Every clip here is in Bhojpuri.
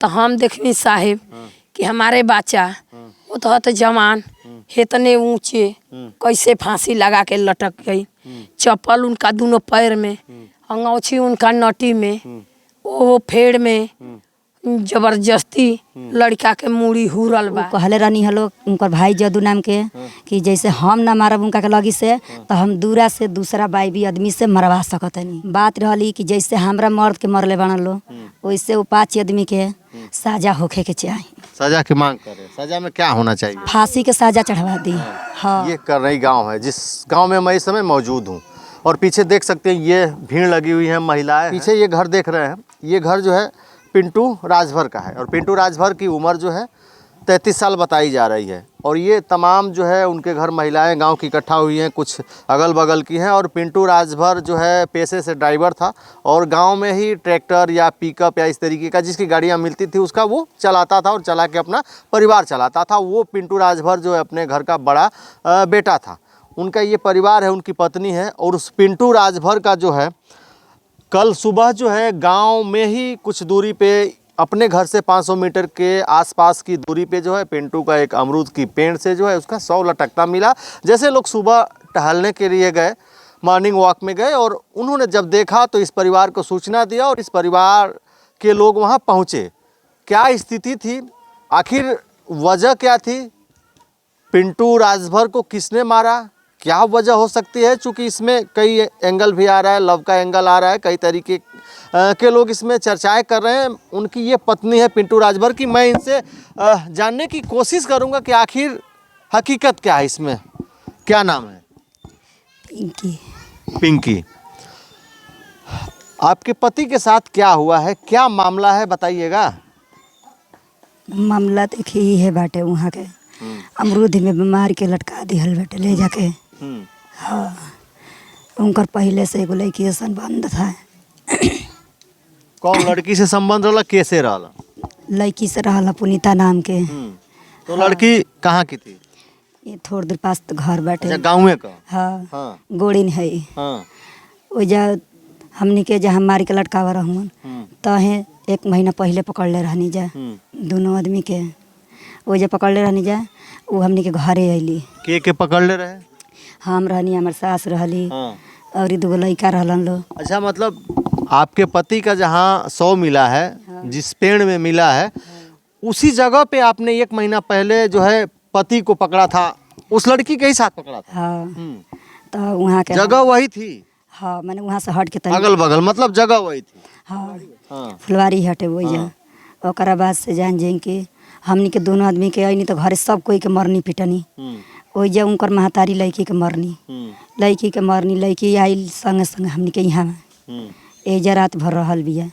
तो हम देखनी साहेब कि हमारे बच्चा वो तो जवान इतने ऊंचे कैसे फांसी लगा के लटक गई। चप्पल उनका दोनों पैर में, अंगौछी उनका नटी में, वो फेड़ में जबरदस्ती लड़का के मूड़ी हुरल बा। कहले रहनी हलो उनकर भाई जदू नाम के कि जैसे हम ना मारब उनका के लगी से तो हम दूरा से दूसरा बाई आदमी से मरवा सकतनी। बात रहली कि जैसे हमरा मर्द के मरले बनल लो वैसे वो 5 आदमी के सजा होखे के चाहिए। सजा की मांग करे, सजा में क्या होना चाहिए? फांसी के सजा चढ़वा दी। हाँ, ये करनई गांव है जिस गांव में मैं इस समय मौजूद हूँ और पीछे देख सकते हैं ये भीड़ लगी हुई है, महिलाएं। पीछे ये घर देख रहे हैं, ये घर जो है पिंटू राजभर का है और पिंटू राजभर की उम्र जो है 33 साल बताई जा रही है। और ये तमाम जो है उनके घर महिलाएं गांव की इकट्ठा हुई हैं, कुछ अगल बगल की हैं। और पिंटू राजभर जो है पेशे से ड्राइवर था और गांव में ही ट्रैक्टर या पिकअप या इस तरीके का जिसकी गाड़ियां मिलती थी उसका वो चलाता था और चला के अपना परिवार चलाता था। वो पिंटू राजभर जो है अपने घर का बड़ा बेटा था। उनका ये परिवार है, उनकी पत्नी है। और उस पिंटू राजभर का जो है कल सुबह जो है गांव में ही कुछ दूरी पे अपने घर से 500 मीटर के आसपास की दूरी पे जो है पिंटू का एक अमरूद की पेड़ से जो है उसका 100 लटकता मिला। जैसे लोग सुबह टहलने के लिए गए, मॉर्निंग वॉक में गए और उन्होंने जब देखा तो इस परिवार को सूचना दिया और इस परिवार के लोग वहाँ पहुँचे। क्या स्थिति थी, आखिर वजह क्या थी, पिंटू राजभर को किसने मारा, क्या वजह हो सकती है? चूँकि इसमें कई एंगल भी आ रहा है, लव का एंगल आ रहा है, कई तरीके के लोग इसमें चर्चाएं कर रहे हैं। उनकी ये पत्नी है पिंटू राजभर की, मैं इनसे जानने की कोशिश करूंगा कि आखिर हकीकत क्या है इसमें। क्या नाम है? पिंकी। पिंकी, आपके पति के साथ क्या हुआ है, क्या मामला है, बताइएगा। मामला देखिए ही है बाटे वहाँ के अमरूद में बीमार के लटका दिहल बेटे ले जाके। हाँ, उनकर पहले से एगो लड़की से संबंध था। कौन लड़की से संबंध रहा, कैसे रहा? लड़की से रहा पुनीता नाम के। तो लड़की कहाँ की थी? ये थोड़ी देर पास तो घर बैठे गाँव में का? हाँ, हाँ। गोड़िन है। हाँ। वो जा हमनी के जहाँ मार के लटकावा रहूँ तहे 1 महीना पहले पकड़ ले रहनी जा दोनों आदमी के। वो जो पकड़ ले रहनी जा वो हमनी के घरे अली। के पकड़ ले रहे? हम रहनी, हमार सास रहली। हाँ। और 2 लड़का रहलन लो। अच्छा, मतलब आपके पति का जहाँ 100 मिला है, हाँ। जिस पेड़ में मिला है, हाँ। उसी जगह पे आपने 1 महीना पहले जो है पति को पकड़ा था, उस लड़की के ही साथ पकड़ा था? हाँ। तो वहाँ के जगह वही थी? हाँ, मैंने वहाँ से हट के अगल बगल मतलब जगह वही थी? हाँ, हाँ। फुलवारी हटे वही जा। ओकरा बाद से जान जाइन के हमनी के दोनों आदमी के अनी तो घरे सब कोई के मरनी पिटनी। वही जा उनकर महतारी लड़की के मरनी, लड़की के मरनी, लड़की आई संगे संगे हमनी के यहाँ एजा रात भर रहल बिया,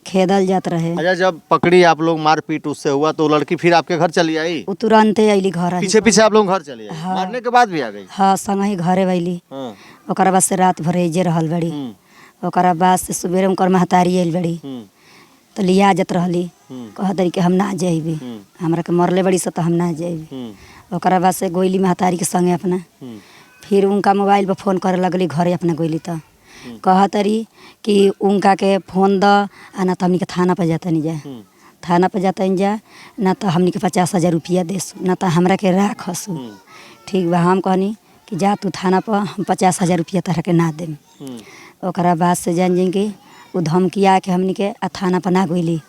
खेदल जात रहे। अच्छा, जब पकड़ी आप लोग, मारपीट उससे हुआ तो लड़की फिर आपके घर चली आई? वो तुरंत अली घर, पीछे पीछे आप लोग घर चली आई? हाँ। मारने के बाद भी आ गई? हाँ, संग ही घरे वैली। हाँ। ओकरा बाद से रात भर एजे रहल बड़ी। ओकरा बाद से सुबेरे उनकर महतारी आइल बड़ी तो लिया जत रहली, कहत रही कि हम ना जाइबी, हमरा के मरले बड़ी से तो हम ना जाइबी। ओकरा बाद से गोइली महतारी के संगे अपना, फिर उनका मोबाइल पर फ़ोन करे लगली घरे अपना गोइली तो कहत रही कि उनका के फ़ोन द आ ना तो हमनी के थाना पर जाता नहीं जाए, थाना पर जाता नहीं जाए ना तो हमनी के 50,000 रुपया देसु ना तो हमरा के राखसु। ठीक बा, हम कहनी कि जा तू थाना पर, हम 50,000 रुपया तहरा के ना देम। ओकरा बाद से जान जाएंगे वो धमकिया के हमनी के थाना पर ना गइली।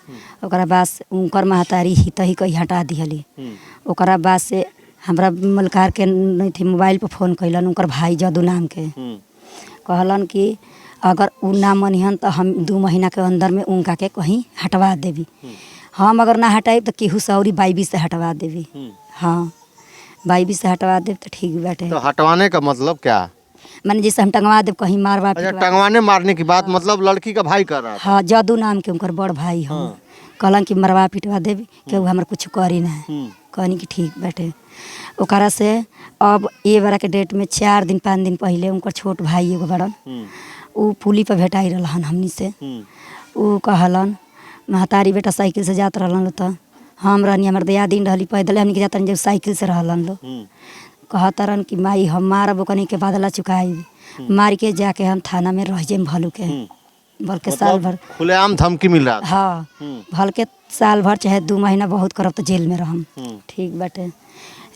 ओकरा बाद से उनकर महतारी हितही कहीं हटा दिहली। ओकरा बाद से हमरा मलकार के नहीं थी मोबाइल पर फ़ोन कैलन उनकर भाई जदू नाम के, कहलन कि अगर उ ना मनिहन तो हम 2 महीना के अंदर में उनका के कहीं हटवा देवी। हम अगर ना हटाई तो केहू से और बाईबी से हटवा देवी। हाँ, बाईबी से हटवा देव तो ठीक बाटे। तो हटवाने का मतलब क्या? मैंने जैसे हम टंगवा देव कहीं मारवा। अच्छा, टंगवाने मारने की बात, मतलब लड़की का भाई कर रहा था? हाँ, जदू नाम के उनकर बड़ भाई हम। हाँ। कहलन कि मरवा पिटवा देवी कि वो हमारे कुछ करी ना। कहनी कि ठीक बाटे। ओकरा से अब ये बार के डेट में 4 दिन 5 दिन पहले उनकर छोट भाई एगो बड़न वो पुली पर भेटाई रहन हमनी से। वो कहलन महतारी बेटा साइकिल से जात रहलन तो हम रहनी, हमारे दियादीन रहली पैदल हमनी के जात रहन, जब साइकिल से रहलन लो कहतरन कि माई हम मारब ओकनी के बदला चुकाई, मार के जाके हम थाना में रह जाइम भलू के। भल के साल भर। खुलेआम धमकी मिल रहा था। हाँ भल के साल भर चाहे 2 महीना बहुत करब तो जेल में रहम। ठीक बाटे।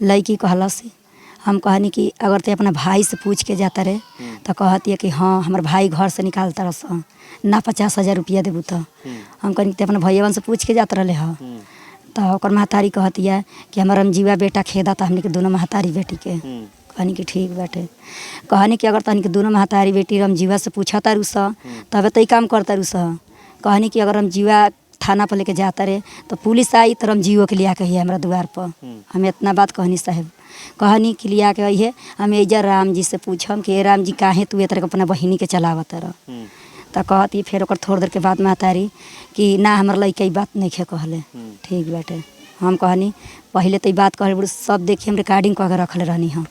लड़की कहलस हम कहनी कि अगर ते अपना भाई से पूछ के जाता रे तो कहती है कि हाँ हमारे भाई घर से निकालता रस ना 50,000 रुपया देबू तो हम कहनी ते अपना भैया से पूछ के जाता रहे हाँ तो ओकर महतारी कहती है कि हमारा रमजीवा बेटा खेदा तो हमने के दोनों महतारी बेटी के कहनी कि ठीक बाटे। कहनी कि अगर तहनी के दोनों महतारी बेटी रमजीवा से पूछा तारू सा तब तो काम करता रू सा। कहनी कि अगर रमजीवा थाना पर लेके जाता रहे तो पुलिस आई तो रमजीवो के लिया के ही हमारा द्वार पर। हम इतना बात कहनी साहब कहनी कि लिया के है हम एजा राम जी से पूछम कि राम जी काहे तू तरह अपना बहिनी के चलावत रह तो कहती फिर ओकर थोड़ी देर के बाद महतारी कि ना हमार लड़का बात नहीं खे कहले। ठीक बाटे। हम कहनी पहले तो बात कहे सब देखिए हम रिकॉर्डिंग कह के रखले रहनी हम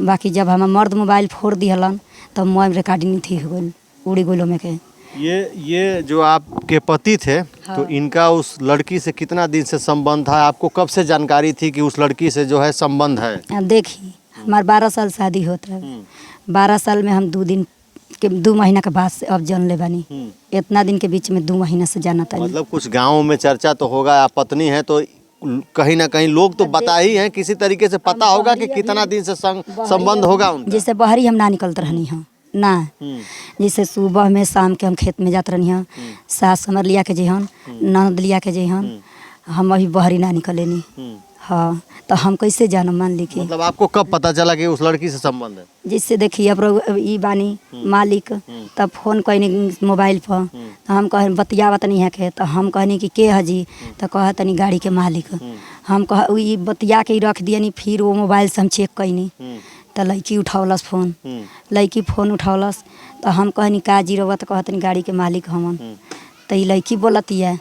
बाकी जब हम मर्द मोबाइल फोड़ दिहलन तब मोबाइल रिकॉर्डिंग नहीं थी हो गई उड़ी गोलो में के। ये जो आपके पति थे तो इनका उस लड़की से कितना दिन से संबंध था? आपको कब से जानकारी थी कि उस लड़की से जो है संबंध है? देखिए हमारे 12 साल शादी होता है। 12 साल में हम 2 महीना के बाद से अब जान ले बानी। इतना दिन के बीच में 2 महीना से जाना था। मतलब कुछ गाँव में चर्चा तो होगा, आप पत्नी है तो कहीं ना कहीं लोग तो बता ही हैं, किसी तरीके से पता होगा कि कितना दिन से संबंद होगा उनका। जैसे बहरी हम ना निकलते रहनी हाँ ना जैसे सुबह में शाम के हम खेत में जाते रहनी हाँ सास हमार लिया के जहन ननद लिया के जहन हम अभी बहरी ना निकलेनी। हाँ तो हम कैसे जानम मान ली कि मतलब आपको कब पता चला कि उस लड़की से संबंध है? जिससे देखिए अब ई बानी मालिक तब फोन कहनी मोबाइल पर तो हम कह बतियावत नहीं है के तो हम कहनी कि के हजी तो कह तनी गाड़ी के मालिक हम कह बतिया के रख दियनी। फिर वो मोबाइल से हम चेक कैनी तो लड़की उठौलस फोन। लड़की फोन उठौलस तो हम कहनी का जी रहुआ तो कहतनी गाड़ी के मालिक हमन तो ये लड़की बोलती है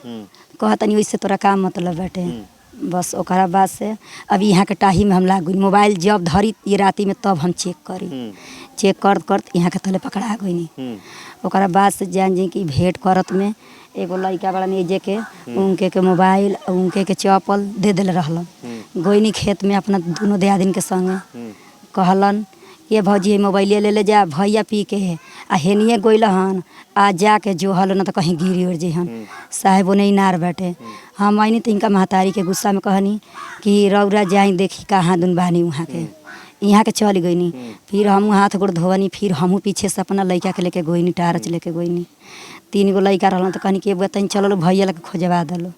कहतनी वैसे तोरा का मतलब बैठे बस। ओकरा बाद से अब यहाँ के टाही में हम लाग गई मोबाइल जब धरी ये राती में तब हम चेक करी चेक कर यहाँ के तले पकड़ा गई। ओकरा बाद से जान जी कि भेंट करत में एगो लड़का बड़ा नेजे के उनके के मोबाइल उनके के चप्पल दे दिल रहलन। गोइनी खेत में अपना दोनों दियादिन के संगे कहलन ये भौजी मोबाइले ले जा भैया पी के आ हेनिए गोइल हन आ जाके जो हल न तो कहीं गिरी उड़ जहन साहेब नहीं नार बैठे। हम आईनी तो इनका महतारी के गुस्सा में कहनी कि रौरा जाई देखी कहाँ दुन बानी वहाँ के यहाँ के चल गईनी। फिर हम हाथ गोड़ धोवनी फिर हमहूँ पीछे से अपना लड़का के लेके गोइनी टारच लेके गोइनी। 3 गो लड़का रहलन तो कहनी कि बताई चलो भैया लगे खोजवा दलो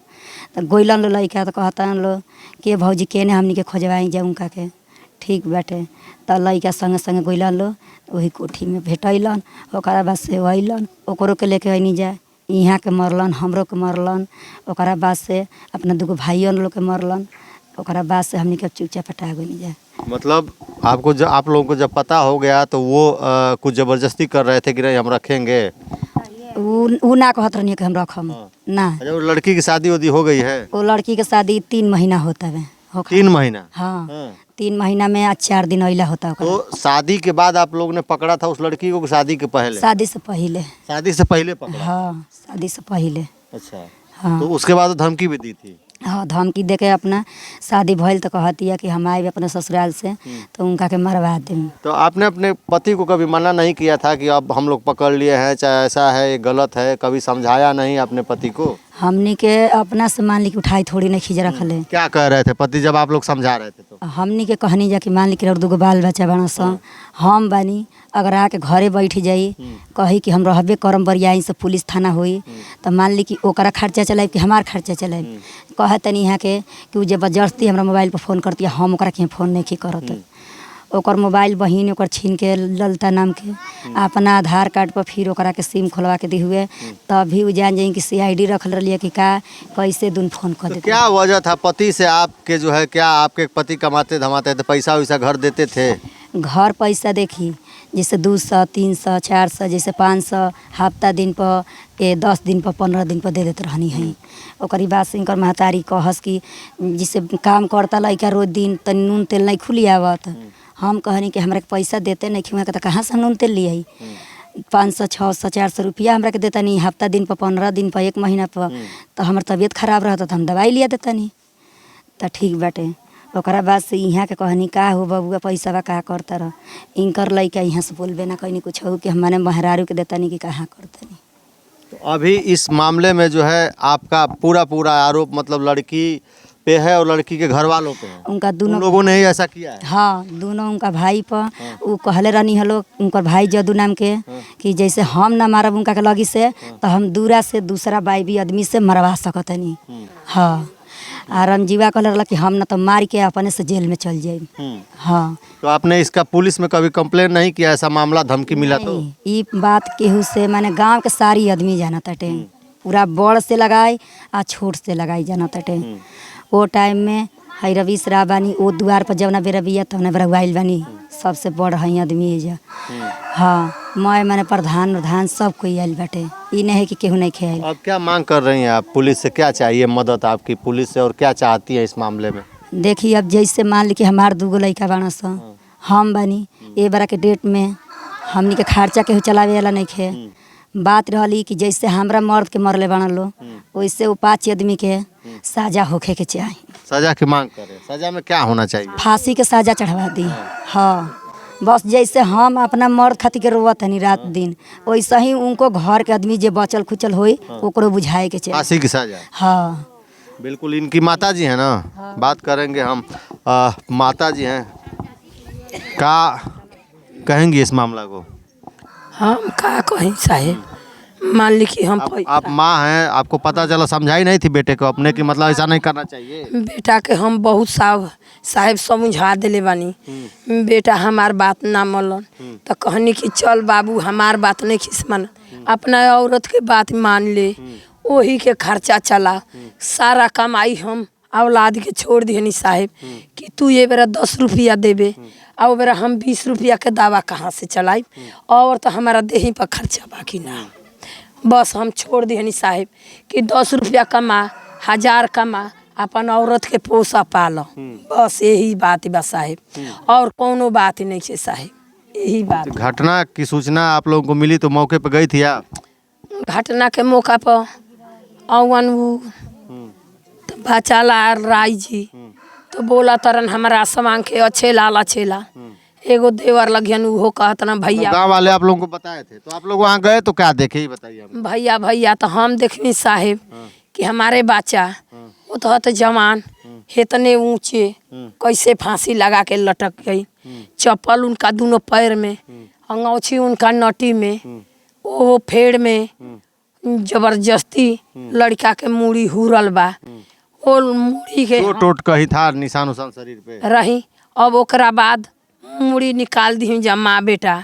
तो गोइलन लो लड़का तो कहता लो कि भौजी केने हमनी के खोजवाई जा उनका के। ठीक बाटे तो लड़का संगे संगे गोइलन लो वही कोठी में भेटैलन। ओकरा बाद से अइलन ओकरो के लेके अइनी जा यहाँ के मरलन हमरो के मरलन। ओकरा बाद से अपना 2 भाइयों लोग के मरलन। ओकरा बाद से हमनी के चुपचाप पटा गई जा। मतलब आपको जब आप लोगों को जब पता हो गया तो वो कुछ ज़बरदस्ती कर रहे थे कि नहीं हम रखेंगे? वो ना कहत रहनी कि हम रखम ना। अच्छा वो लड़की की शादी वादी हो गई है? वो लड़की के शादी 3 महीना होता है। 3 महीना? हाँ 3 महीना में 4 दिन अइला होता। तो शादी के बाद आप लोगों ने पकड़ा था उस लड़की को? शादी के पहले? शादी से पहले। शादी से पहले पकड़ा? हाँ शादी से पहले। अच्छा हाँ तो उसके बाद धमकी भी दी थी? हाँ धमकी दे के अपना शादी भइल तो कहती है कि हम आए अपने ससुराल से तो उनका के मरवा दें। तो आपने अपने पति को कभी मना नहीं किया था कि अब हम लोग पकड़ लिए हैं चाहे ऐसा है गलत है? कभी समझाया नहीं अपने पति को? हमनी के अपना से मान ली कि उठाई थोड़ी नहीं खींच रखले। क्या कह रहे थे पति जब आप लोग समझा रहे थे तो? हमनी के कहनी जा कि मान ली कि 2 बाल बच्चा बना सा हम बानी अगर आके घरे बैठ जाई कही कि हम रहबे करम बरियाई से पुलिस थाना होई तो मान ली कि ओकरा खर्चा चलाए कि हमार खर्चा चलाए। कहे तनी यहाँ के कि जबरदस्ती हमरा मोबाइल पर फोन करती है हम ओकरा के फोन नहीं करत। ओकर मोबाइल बहिन ओकर छीन के ललता नाम के अपना आधार कार्ड पर फिर ओकरा के सिम खोलवा के दी हुए तभी वो जान जाई कि CID रखल रही कि का कैसे दुन फोन कर देते। क्या वजह था पति से आपके जो है क्या आपके पति कमाते धमाते थे पैसा वैसा घर देते थे? घर पैसा देखी जैसे 200 300 400 जैसे 500 हफ्ता दिन पर 10 दिन पर 15 दिन पर दे देते रहनी है। ओकरी बाद से इनकर महतारी कहस कि जिसे काम करता लड़का रोज दिन तनी नून तेल नहीं खुली आवत। हम कहनी कि हमरा के पैसा देते नहीं खिवा के तो कहाँ से नून तेल लिए 500 600 400 रुपया हमरा के देता नहीं हफ्ता दिन पर 15 दिन पर 1 महीना पर तो हमार तबीयत खराब रहता तो हम दवाई लिया देता नहीं तो ठीक बाटे। ओकरा बाद से यहाँ के कहनी का हो बबुआ पैसा बा का करता रह इनकर लड़का यहाँ से बोलबे ना कहनी कुछ हो कि हम मैंने महरारू के देता नहीं कि कहाँ करता नहीं। तो अभी इस मामले में जो है आपका पूरा आरोप मतलब लड़की पे है और लड़की के घर वालों पे है। उनका उन दोनों लोगों ने ही ऐसा किया है। हाँ, दोनों उनका भाई पर वो कहले रहनी हलो उनकर भाई जदू नाम के कि जैसे हम ना मारब उनका के लगी से तो हम दूरा से दूसरा बाई भी आदमी से मरवा सकतनी। हाँ, आ रंजीवा कहले रहला कि हम ना तो मार के अपने से जेल में चल जाए। हाँ, तो आपने इसका पुलिस में कभी कंप्लेन नहीं किया, ऐसा मामला धमकी मिला तो? नहीं, ई बात केहू से माने गांव के सारी आदमी जाना ताटे, पूरा बड़ से लगाई आ छोट से लगाई जाना ताटे। वो टाइम में हई रवीश रा बानी वो द्वार पर जवना बेरा बिया तवना बेरा आइल बानी, सबसे बड़ हई आदमी है जा। हाँ, मैं माने प्रधान सब कोई आइल बाटे, ई नहीं है कि केहू नहीं खेल। अब क्या मांग कर रही हैं आप? पुलिस से क्या चाहिए मदद आपकी पुलिस से, और क्या चाहती है इस मामले में? देखिए अब जैसे मान ली कि हमार दूगो लड़का बाना सन, हम बानी ए बारा के डेट में हमनी के खर्चा केहू चलावे वाला नहीं खे। बात रहली कि जैसे हमरा मर्द के मरले बना लो वैसे वो 5 आदमी के सजा होखे के चाहिए। सजा की मांग कर रहे हैं, सजा में क्या होना चाहिए? फांसी के सजा चढ़वा दी। हाँ, बस जैसे हम अपना मर्द खातिर के रोवत हनी रात दिन, वैसे ही उनको घर के आदमी जे बचल खुचल होई ओकरो बुझाए के चाहिए। फांसी की सजा। हाँ, बिल्कुल। इनकी माता जी हैं ना, बात करेंगे हम। माता जी हैं, क्या कहेंगी इस मामला को? हम का कहीं साहेब, मान ली कि हम आप माँ हैं, आपको पता चला, समझाई नहीं थी बेटे को अपने की मतलब ऐसा नहीं करना चाहिए? बेटा के हम बहुत साहेब समझा दिले बानी, बेटा हमार बात ना मनलन तो कहनी कि चल बाबू हमार बात नहीं खिसमन, अपना औरत के बात मान ले, वही के खर्चा चला, सारा कमाई हम औलाद के छोड़ दिहनी साहेब कि तू ये बेरा 10 रुपया देबे और बेरा हम 20 रुपया के दावा कहाँ से चलाई, और तो हमारा देही पर खर्चा बाकी ना। बस हम छोड़ दिहनी साहेब कि 10 रुपया कमा 1000 कमा अपन औरत के पोसा पालो, बस यही बात बा साहेब, और कोनो बात नहीं है साहेब, यही बात। घटना की सूचना आप लोगों को मिली तो मौके पर गई थी आप? घटना के मौका पर अवन तो बचाला राय जी तो बोला तरन हमारा समान के अच्छे लाल एगो देवर लगियन उहो कहत ना भैया। गाँव वाले आप लोगों को बताए थे तो आप लोग वहाँ गए तो क्या देखे, ही बताइए हमें। भैया तो हम देखनी साहेब कि हमारे बच्चा वो तो जवान इतने ऊंचे कैसे फांसी लगा के लटक गई, चप्पल उनका दोनों पैर में, अंगौछी उनका नटी में, वो फेड़ में जबरदस्ती लड़का के मूड़ी हुरल बा, वो मूड़ी के टोट कही था निशान उशान शरीर पे रही। अब ओकरा बाद मूड़ी निकाल दी जा, माँ बेटा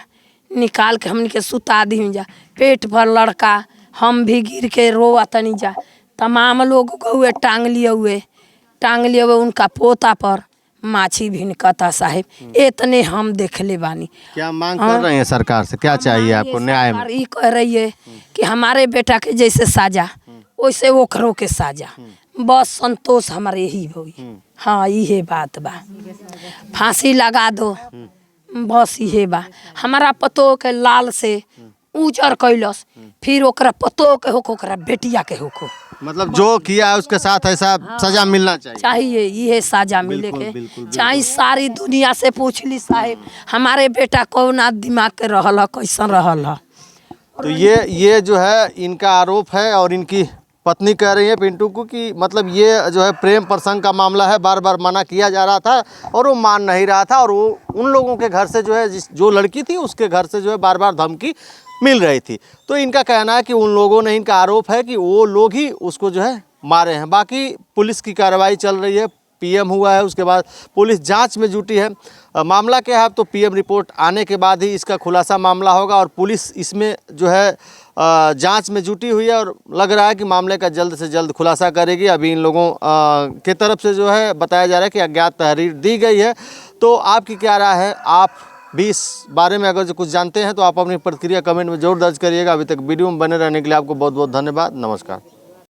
निकाल के हमने के सुता दी जा, पेट पर लड़का हम भी गिर के रोआ तनी जा, तमाम लोग गए टांग लिए हुए उनका पोता पर माछी भिनकता साहेब, इतने हम देख ले बानी। क्या मांग कर रहे हैं सरकार से, क्या चाहिए आपको न्याय में? ये कह रही है कि हमारे बेटा के जैसे साजा वैसे ओकरों के साजा, बस संतोष हमारे यही होई। हाँ, ये बात बा, फांसी लगा दो, बस ये बा। हमारा पतो के लाल से ऊचर कैलस, फिर ओकरा पतो के होको ओकरा बेटिया के होको, मतलब जो किया है उसके साथ ऐसा सजा मिलना चाहिए। ये साजा मिले बिल्कुल, के बिल्कुल, चाहे सारी दुनिया से पूछ ली साहेब हमारे बेटा कौन दिमाग के रहल है, कैसन रहल है। तो ये जो है इनका आरोप है, और इनकी पत्नी कह रही है पिंटू को कि मतलब ये जो है प्रेम प्रसंग का मामला है, बार बार मना किया जा रहा था और वो मान नहीं रहा था, और वो उन लोगों के घर से जो है जो लड़की थी उसके घर से जो है बार बार धमकी मिल रही थी। तो इनका कहना है कि उन लोगों ने, इनका आरोप है कि वो लोग ही उसको जो है मारे हैं। बाकी पुलिस की कार्रवाई चल रही है, पीएम हुआ है, उसके बाद पुलिस जांच में जुटी है। मामला क्या है, अब तो पीएम रिपोर्ट आने के बाद ही इसका खुलासा मामला होगा, और पुलिस इसमें जो है जांच में जुटी हुई है, और लग रहा है कि मामले का जल्द से जल्द खुलासा करेगी। अभी इन लोगों के तरफ से जो है बताया जा रहा है कि अज्ञात तहरीर दी गई है। तो आपकी क्या राय है? आप भी इस बारे में अगर जो कुछ जानते हैं तो आप अपनी प्रतिक्रिया कमेंट में जरूर दर्ज करिएगा। अभी तक वीडियो में बने रहने के लिए आपको बहुत बहुत धन्यवाद। नमस्कार।